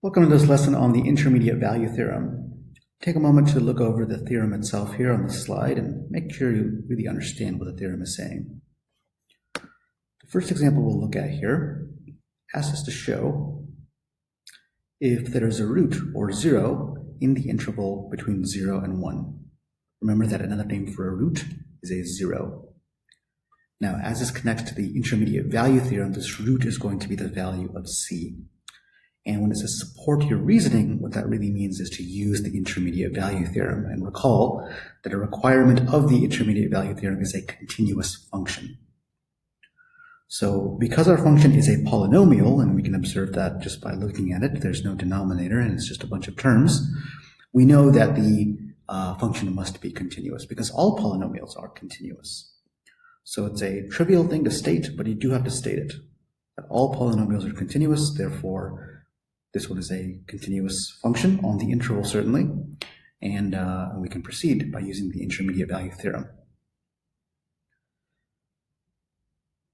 Welcome to this lesson on the intermediate value theorem. Take a moment to look over the theorem itself here on the slide and make sure you really understand what the theorem is saying. The first example we'll look at here asks us to show if there is a root or zero in the interval between 0 and 1. Remember that another name for a root is a zero. Now, as this connects to the intermediate value theorem, this root is going to be the value of c. And when it says support your reasoning, what that really means is to use the intermediate value theorem. And recall that a requirement of the intermediate value theorem is a continuous function. So because our function is a polynomial, and we can observe that just by looking at it, there's no denominator and it's just a bunch of terms, we know that the function must be continuous because all polynomials are continuous. So it's a trivial thing to state, but you do have to state it. That all polynomials are continuous, therefore this one is a continuous function on the interval, certainly, and we can proceed by using the intermediate value theorem.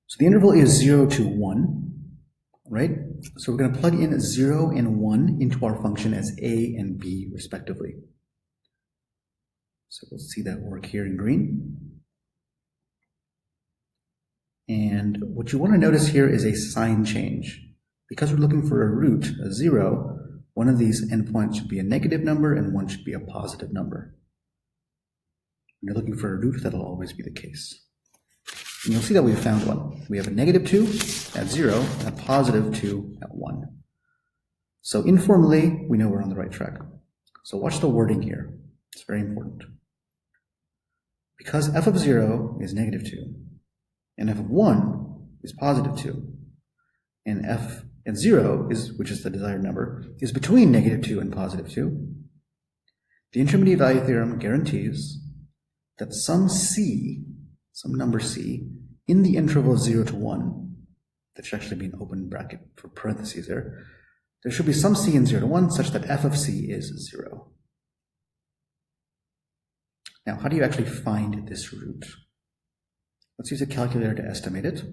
So the interval is 0 to 1, right? So we're going to plug in 0 and 1 into our function as a and b, respectively. So we'll see that work here in green. And what you want to notice here is a sign change. Because we're looking for a root, a 0, one of these endpoints should be a negative number and one should be a positive number. When you're looking for a root, that'll always be the case. And you'll see that we've found one. We have a negative 2 at 0 and a positive 2 at 1. So informally, we know we're on the right track. So watch the wording here. It's very important. Because f of 0 is negative 2, and f of 1 is positive 2, and f at 0, which is the desired number, is between negative 2 and positive 2, the intermediate value theorem guarantees that some c, some number c, in the interval 0 to 1, that should actually be an open bracket for parentheses there should be some c in 0 to 1 such that f of c is 0. Now, how do you actually find this root? Let's use a calculator to estimate it.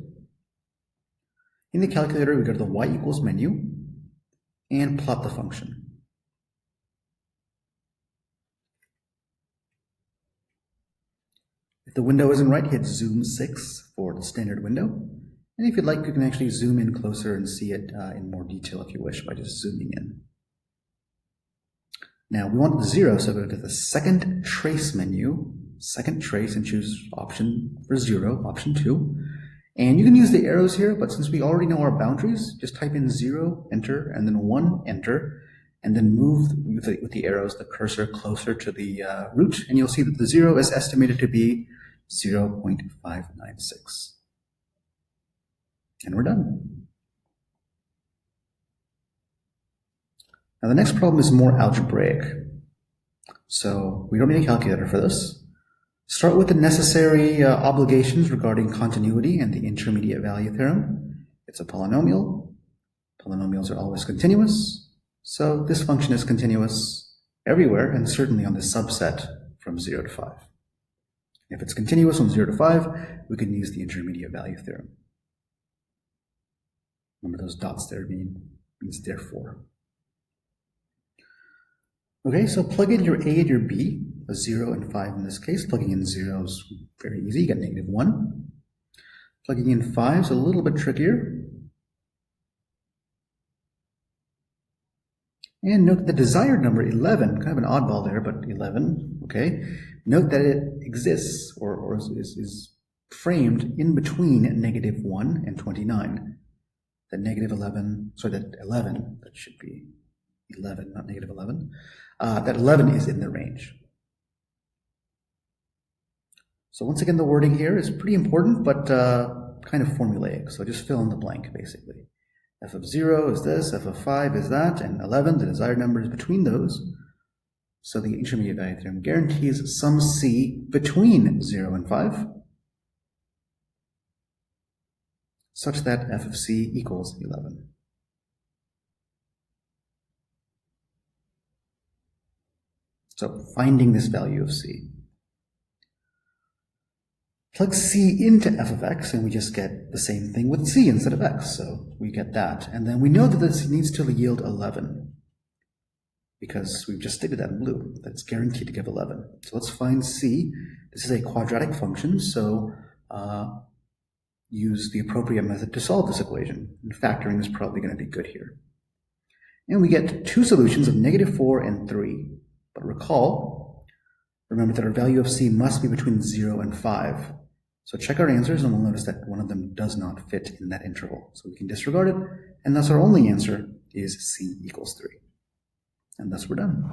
In the calculator, we go to the y equals menu and plot the function. If the window isn't right, hit zoom 6 for the standard window. And if you'd like, you can actually zoom in closer and see it in more detail if you wish by just zooming in. Now, we want the 0, so go to the second trace menu, second trace, and choose option for 0, option 2. And you can use the arrows here, but since we already know our boundaries, just type in 0, enter, and then 1, enter, and then move with the arrows the cursor closer to the root, and you'll see that the 0 is estimated to be 0.596. And we're done. Now the next problem is more algebraic. So we don't need a calculator for this. Start with the necessary obligations regarding continuity and the intermediate value theorem. It's a polynomial. Polynomials are always continuous. So this function is continuous everywhere and certainly on the subset from 0 to 5. If it's continuous from 0 to 5, we can use the intermediate value theorem. Remember those dots there means therefore. Okay, so plug in your a and your b, a 0 and 5 in this case. Plugging in 0 is very easy, you get negative 1. Plugging in 5 is a little bit trickier. And note the desired number 11, kind of an oddball there, but 11, okay. Note that it exists or is framed in between negative 1 and 29. The negative 11, sorry, that 11, that should be 11, not negative 11. That 11 is in the range. So once again, the wording here is pretty important, but kind of formulaic. So just fill in the blank, basically. F of 0 is this, f of 5 is that, and 11, the desired number, is between those. So the intermediate value theorem guarantees some c between 0 and 5, such that f of c equals 11. So finding this value of c. Plug c into f of x, and we just get the same thing with c instead of x. So we get that. And then we know that this needs to yield 11. because we've just stated that in blue. That's guaranteed to give 11. So let's find C. This is a quadratic function, so use the appropriate method to solve this equation. And factoring is probably going to be good here. And we get two solutions of -4 and 3. But remember that our value of C must be between 0 and 5. So check our answers and we'll notice that one of them does not fit in that interval. So we can disregard it, and thus our only answer is C equals 3. And thus we're done.